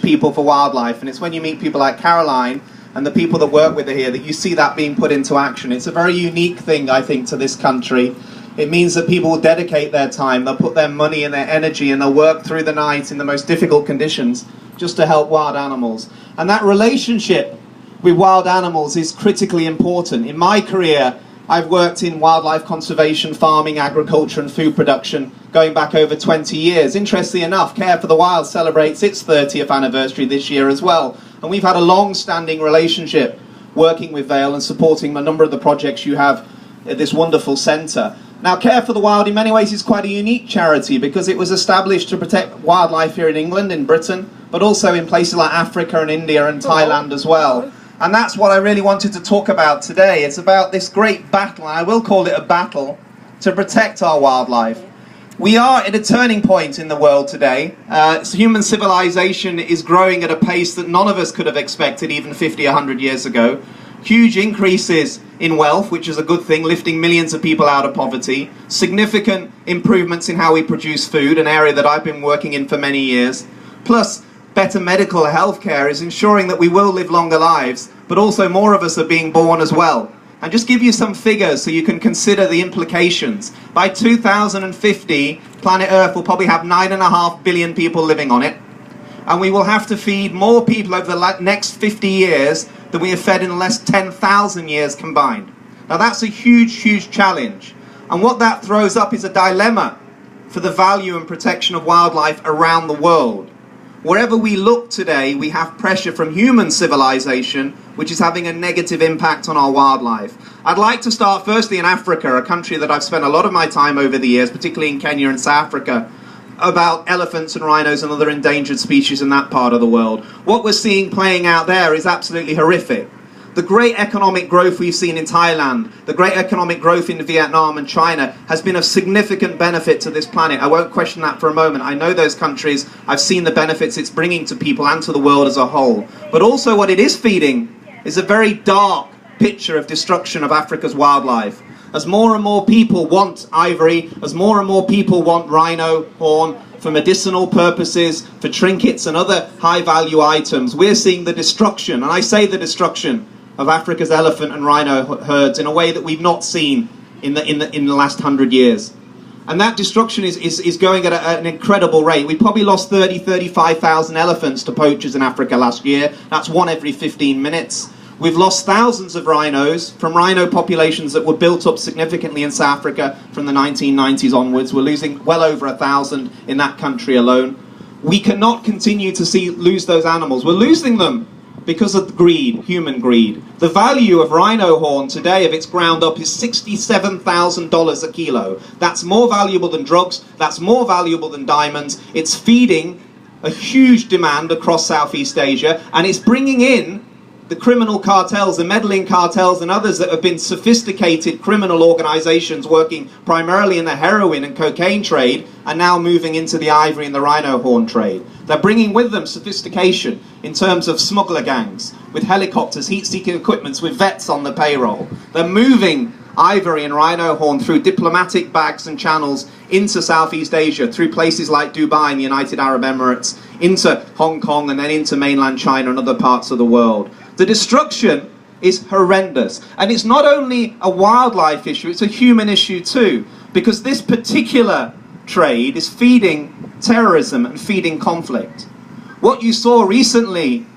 people for wildlife, and it's when you meet people like Caroline and the people that work with her here that you see that being put into action. It's a very unique thing, I think, to this country. It means that people will dedicate their time, they'll put their money and their energy, and they'll work through the night in the most difficult conditions just to help wild animals. And that relationship with wild animals is critically important. In my career, I've worked in wildlife conservation, farming, agriculture and food production going back over 20 years. Interestingly enough, Care for the Wild celebrates its 30th anniversary this year as well. And we've had a long-standing relationship working with Vale and supporting a number of the projects you have at this wonderful centre. Now, Care for the Wild in many ways is quite a unique charity because it was established to protect wildlife here in England, in Britain, but also in places like Africa and India and Thailand as well. And that's what I really wanted to talk about today. It's about this great battle, and I will call it a battle, to protect our wildlife. We are at a turning point in the world today. Human civilization is growing at a pace that none of us could have expected even 50, 100 years ago. Huge increases in wealth, which is a good thing, lifting millions of people out of poverty. Significant improvements in how we produce food, an area that I've been working in for many years. Plus, better medical health care is ensuring that we will live longer lives, but also more of us are being born as well. And just give you some figures so you can consider the implications. By 2050, planet Earth will probably have 9.5 billion people living on it. And we will have to feed more people over the next 50 years than we have fed in the last 10,000 years combined. Now that's a huge, huge challenge. And what that throws up is a dilemma for the value and protection of wildlife around the world. Wherever we look today, we have pressure from human civilization, which is having a negative impact on our wildlife. I'd like to start firstly in Africa, a country that I've spent a lot of my time over the years, particularly in Kenya and South Africa, about elephants and rhinos and other endangered species in that part of the world. What we're seeing playing out there is absolutely horrific. The great economic growth we've seen in Thailand, the great economic growth in Vietnam and China has been of significant benefit to this planet. I won't question that for a moment. I know those countries. I've seen the benefits it's bringing to people and to the world as a whole. But also what it is feeding is a very dark picture of destruction of Africa's wildlife. As more and more people want ivory, as more and more people want rhino horn for medicinal purposes, for trinkets and other high-value items, we're seeing the destruction, and I say the destruction, of Africa's elephant and rhino herds in a way that we've not seen in the last 100 years. And that destruction is going at an incredible rate. We probably lost 35,000 elephants to poachers in Africa last year. That's one every 15 minutes. We've lost thousands of rhinos from rhino populations that were built up significantly in South Africa from the 1990s onwards. We're losing well over 1,000 in that country alone. We cannot continue to lose those animals. We're losing them because of greed, human greed. The value of rhino horn today, if it's ground up, is $67,000 a kilo. That's more valuable than drugs, that's more valuable than diamonds. It's feeding a huge demand across Southeast Asia, and it's bringing in the criminal cartels, the meddling cartels and others that have been sophisticated criminal organizations working primarily in the heroin and cocaine trade are now moving into the ivory and the rhino horn trade. They're bringing with them sophistication in terms of smuggler gangs, with helicopters, heat-seeking equipments, with vets on the payroll. They're moving ivory and rhino horn through diplomatic bags and channels into Southeast Asia, through places like Dubai and the United Arab Emirates, into Hong Kong and then into mainland China and other parts of the world. The destruction is horrendous. And it's not only a wildlife issue, it's a human issue too. Because this particular trade is feeding terrorism and feeding conflict. What you saw recently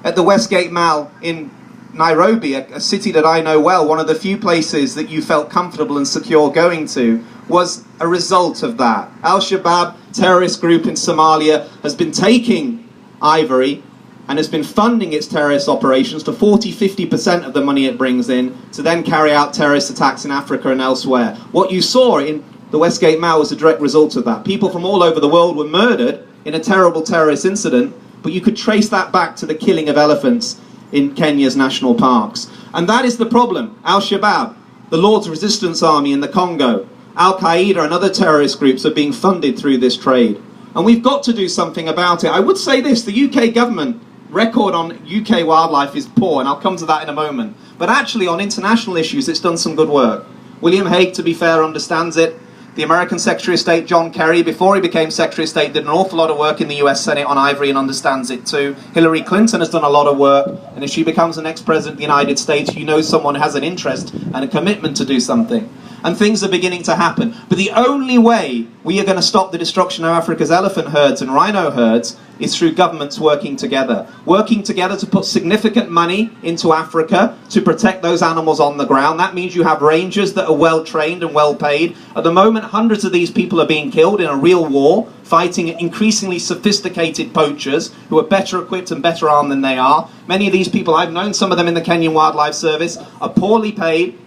at the Westgate Mall in Nairobi, a city that I know well, one of the few places that you felt comfortable and secure going to, was a result of that. Al-Shabaab, terrorist group in Somalia, has been taking ivory and has been funding its terrorist operations to 40-50% of the money it brings in to then carry out terrorist attacks in Africa and elsewhere. What you saw in the Westgate Mall was a direct result of that. People from all over the world were murdered in a terrible terrorist incident, but you could trace that back to the killing of elephants in Kenya's national parks. And that is the problem. Al-Shabaab, the Lord's Resistance Army in the Congo, Al-Qaeda and other terrorist groups are being funded through this trade. And we've got to do something about it. I would say this, the UK government record on UK wildlife is poor, and I'll come to that in a moment. But actually on international issues it's done some good work. William Hague, to be fair, understands it. The American Secretary of State, John Kerry, before he became Secretary of State, did an awful lot of work in the US Senate on ivory and understands it too. Hillary Clinton has done a lot of work, and if she becomes the next President of the United States, you know someone has an interest and a commitment to do something. And things are beginning to happen. But the only way we are going to stop the destruction of Africa's elephant herds and rhino herds is through governments working together. Working together to put significant money into Africa to protect those animals on the ground. That means you have rangers that are well trained and well paid. At the moment, hundreds of these people are being killed in a real war, fighting increasingly sophisticated poachers who are better equipped and better armed than they are. Many of these people, I've known some of them in the Kenyan Wildlife Service, are poorly paid,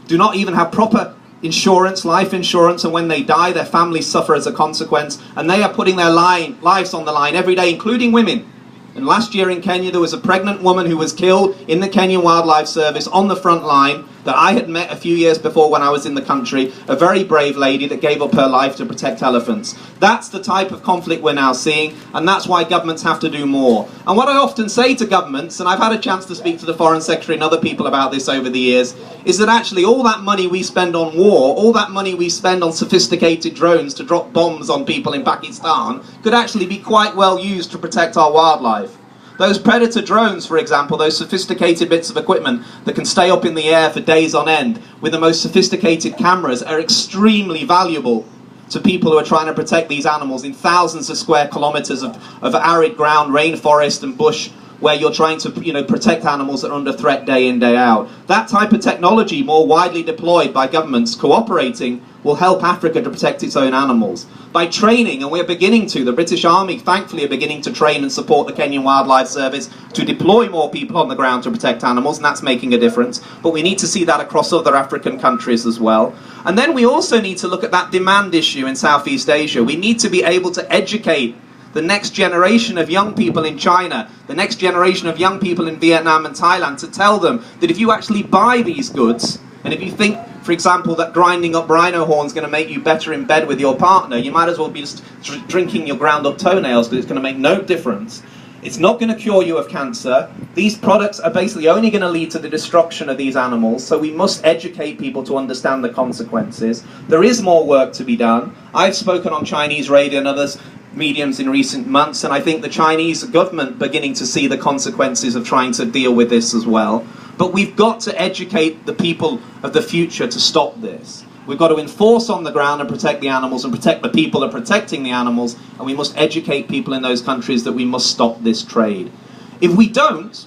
do not even have proper insurance, life insurance, and when they die, their families suffer as a consequence, and they are putting their lives on the line every day, including women. And last year in Kenya, there was a pregnant woman who was killed in the Kenyan Wildlife Service on the front line that I had met a few years before when I was in the country, a very brave lady that gave up her life to protect elephants. That's the type of conflict we're now seeing, and that's why governments have to do more. And what I often say to governments, and I've had a chance to speak to the Foreign Secretary and other people about this over the years, is that actually all that money we spend on war, all that money we spend on sophisticated drones to drop bombs on people in Pakistan, could actually be quite well used to protect our wildlife. Those Predator drones, for example, those sophisticated bits of equipment that can stay up in the air for days on end with the most sophisticated cameras, are extremely valuable to people who are trying to protect these animals in thousands of square kilometers of arid ground, rainforest and bush, where you're trying to protect animals that are under threat day in, day out. That type of technology, more widely deployed by governments cooperating, will help Africa to protect its own animals. By training, and we're beginning to, the British Army thankfully are beginning to train and support the Kenyan Wildlife Service to deploy more people on the ground to protect animals, and that's making a difference. But we need to see that across other African countries as well. And then we also need to look at that demand issue in Southeast Asia. We need to be able to educate the next generation of young people in China, the next generation of young people in Vietnam and Thailand, to tell them that if you actually buy these goods, and if you think, for example, that grinding up rhino horn is going to make you better in bed with your partner, you might as well be just drinking your ground up toenails, because it's going to make no difference. It's not going to cure you of cancer. These products are basically only going to lead to the destruction of these animals, so we must educate people to understand the consequences. There is more work to be done. I've spoken on Chinese radio and others mediums in recent months, and I think the Chinese government beginning to see the consequences of trying to deal with this as well. But we've got to educate the people of the future to stop this. We've got to enforce on the ground and protect the animals and protect the people that are protecting the animals, and we must educate people in those countries that we must stop this trade. If we don't,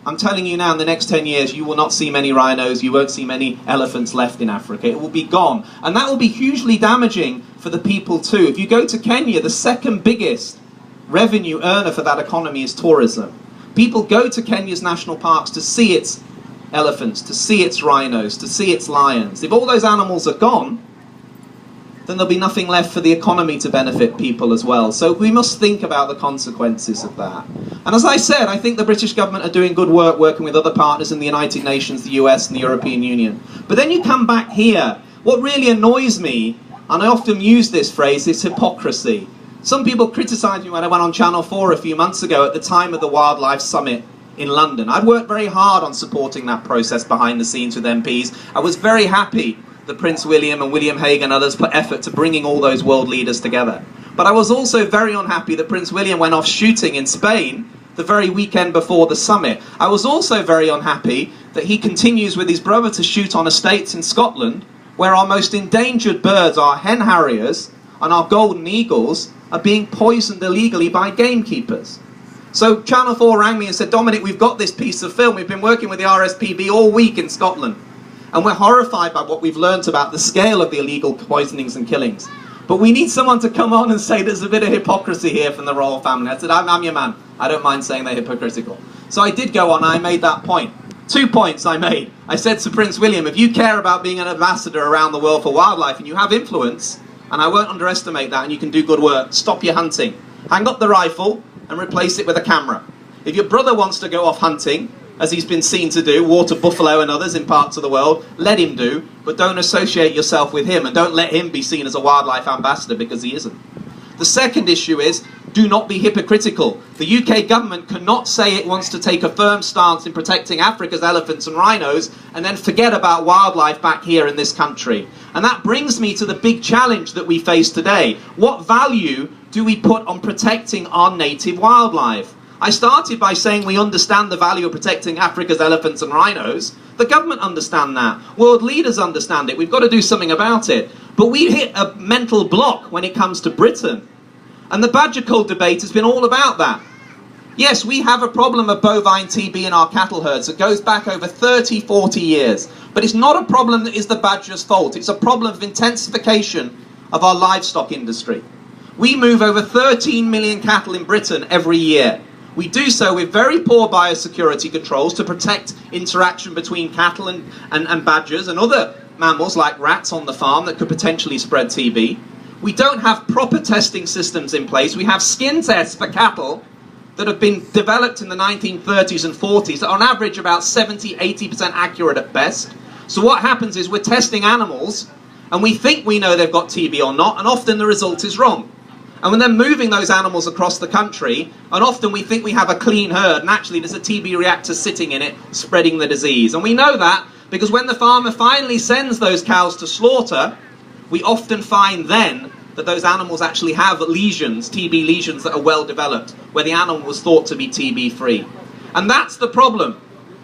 I'm telling you now, in the next 10 years, you will not see many rhinos, you won't see many elephants left in Africa. It will be gone. And that will be hugely damaging for the people too. If you go to Kenya, the second biggest revenue earner for that economy is tourism. People go to Kenya's national parks to see its elephants, to see its rhinos, to see its lions. If all those animals are gone, then there'll be nothing left for the economy to benefit people as well. So we must think about the consequences of that. And as I said, I think the British government are doing good work working with other partners in the United Nations, the US and the European Union. But then you come back here. What really annoys me, and I often use this phrase, is hypocrisy. Some people criticised me when I went on Channel 4 a few months ago at the time of the Wildlife Summit in London. I'd worked very hard on supporting that process behind the scenes with MPs. I was very happy that Prince William and William Hague and others put effort to bringing all those world leaders together. But I was also very unhappy that Prince William went off shooting in Spain the very weekend before the summit. I was also very unhappy that he continues with his brother to shoot on estates in Scotland where our most endangered birds, our hen harriers and our golden eagles, are being poisoned illegally by gamekeepers. So Channel 4 rang me and said, Dominic, we've got this piece of film. We've been working with the RSPB all week in Scotland, and we're horrified by what we've learnt about the scale of the illegal poisonings and killings. But we need someone to come on and say there's a bit of hypocrisy here from the royal family. I said, I'm your man. I don't mind saying they're hypocritical. So I did go on and I made that point. 2 points I made. I said to Prince William, if you care about being an ambassador around the world for wildlife and you have influence, and I won't underestimate that, and you can do good work, stop your hunting. Hang up the rifle and replace it with a camera. If your brother wants to go off hunting, as he's been seen to do, water buffalo and others in parts of the world, let him do, but don't associate yourself with him, and don't let him be seen as a wildlife ambassador, because he isn't. The second issue is, do not be hypocritical. The UK government cannot say it wants to take a firm stance in protecting Africa's elephants and rhinos and then forget about wildlife back here in this country. And that brings me to the big challenge that we face today. What value do we put on protecting our native wildlife? I started by saying we understand the value of protecting Africa's elephants and rhinos. The government understand that. World leaders understand it. We've got to do something about it. But we hit a mental block when it comes to Britain. And the badger cull debate has been all about that. Yes, we have a problem of bovine TB in our cattle herds that goes back over 30, 40 years. But it's not a problem that is the badger's fault. It's a problem of intensification of our livestock industry. We move over 13 million cattle in Britain every year. We do so with very poor biosecurity controls to protect interaction between cattle and badgers and other mammals like rats on the farm that could potentially spread TB. We don't have proper testing systems in place. We have skin tests for cattle that have been developed in the 1930s and 40s that are on average about 70, 80% accurate at best. So what happens is we're testing animals and we think we know they've got TB or not, and often the result is wrong. And when they're moving those animals across the country, and often we think we have a clean herd, and actually there's a TB reactor sitting in it, spreading the disease. And we know that because when the farmer finally sends those cows to slaughter, we often find then that those animals actually have lesions, TB lesions that are well developed, where the animal was thought to be TB free. And that's the problem.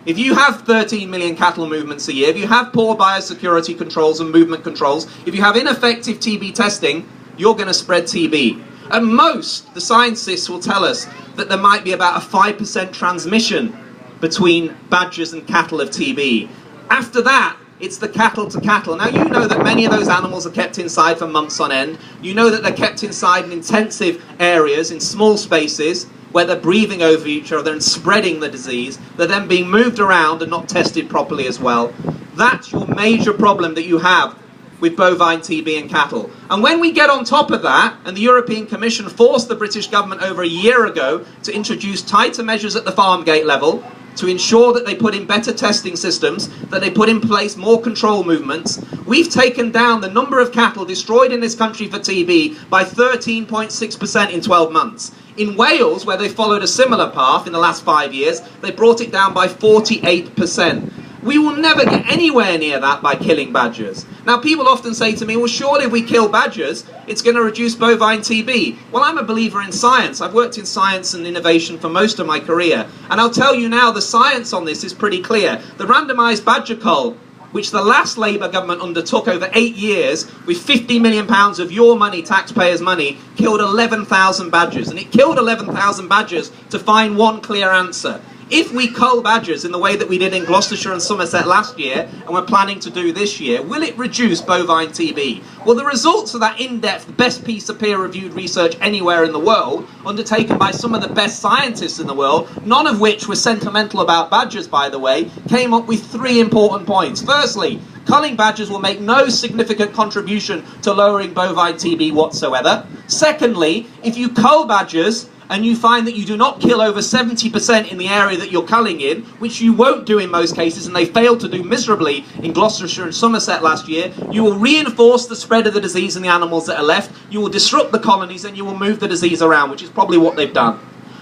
If you have 13 million cattle movements a year, if you have poor biosecurity controls and movement controls, if you have ineffective TB testing, you're going to spread TB. At most, the scientists will tell us that there might be about a 5% transmission between badgers and cattle of TB. After that, it's the cattle to cattle. Now, you know that many of those animals are kept inside for months on end. You know that they're kept inside in intensive areas, in small spaces, where they're breathing over each other and spreading the disease. They're then being moved around and not tested properly as well. That's your major problem that you have with bovine TB in cattle. And when we get on top of that, and the European Commission forced the British government over a year ago to introduce tighter measures at the farm gate level, to ensure that they put in better testing systems, that they put in place more control movements, we've taken down the number of cattle destroyed in this country for TB by 13.6% in 12 months. In Wales, where they followed a similar path in the last 5 years, they brought it down by 48%. We will never get anywhere near that by killing badgers. Now, people often say to me, well, surely if we kill badgers, it's going to reduce bovine TB. Well, I'm a believer in science. I've worked in science and innovation for most of my career. And I'll tell you now, the science on this is pretty clear. The randomised badger cull, which the last Labour government undertook over 8 years, with £50 million of your money, taxpayers' money, killed 11,000 badgers. And it killed 11,000 badgers to find one clear answer. If we cull badgers in the way that we did in Gloucestershire and Somerset last year, and we're planning to do this year, will it reduce bovine TB? Well, the results of that in-depth, best piece of peer-reviewed research anywhere in the world, undertaken by some of the best scientists in the world, none of which were sentimental about badgers, by the way, came up with 3 important points. Firstly, culling badgers will make no significant contribution to lowering bovine TB whatsoever. Secondly, if you cull badgers, and you find that you do not kill over 70% in the area that you're culling in, which you won't do in most cases, and they failed to do miserably in Gloucestershire and Somerset last year, you will reinforce the spread of the disease in the animals that are left, you will disrupt the colonies, and you will move the disease around, which is probably what they've done.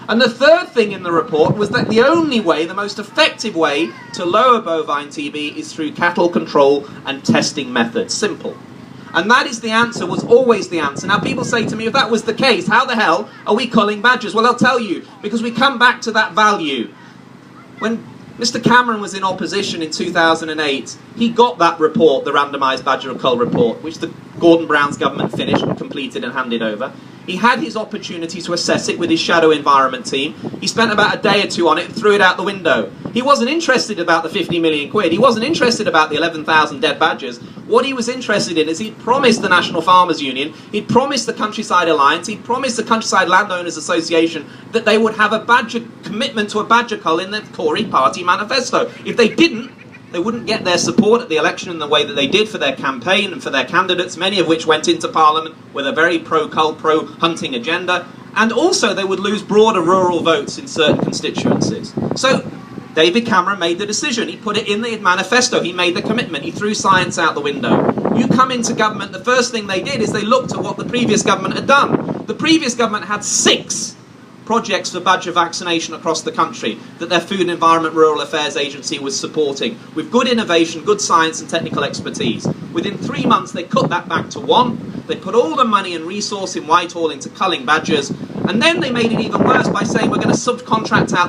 And the third thing in the report was that the only way, the most effective way to lower bovine TB is through cattle control and testing methods. Simple. And that is the answer, was always the answer. Now, people say to me, if that was the case, how the hell are we culling badgers? Well, I'll tell you, because we come back to that value. When Mr. Cameron was in opposition in 2008, he got that report, the randomised badger cull report, which the Gordon Brown's government finished and completed and handed over. He had his opportunity to assess it with his shadow environment team. He spent about a day or two on it and threw it out the window. He wasn't interested about the 50 million quid. He wasn't interested about the 11,000 dead badgers. What he was interested in is he'd promised the National Farmers Union, he'd promised the Countryside Alliance, he'd promised the Countryside Landowners Association that they would have a badger commitment to a badger cull in the Tory party manifesto. If they didn't, they wouldn't get their support at the election in the way that they did for their campaign and for their candidates, many of which went into Parliament with a very pro-cull, pro-hunting agenda. And also they would lose broader rural votes in certain constituencies. So David Cameron made the decision. He put it in the manifesto. He made the commitment. He threw science out the window. You come into government, the first thing they did is they looked at what the previous government had done. The previous government had 6 projects for badger vaccination across the country that their Food and Environment Rural Affairs Agency was supporting, with good innovation, good science and technical expertise. Within 3 months they cut that back to 1. They put all the money and resource in Whitehall into culling badgers, and then they made it even worse by saying we're going to subcontract out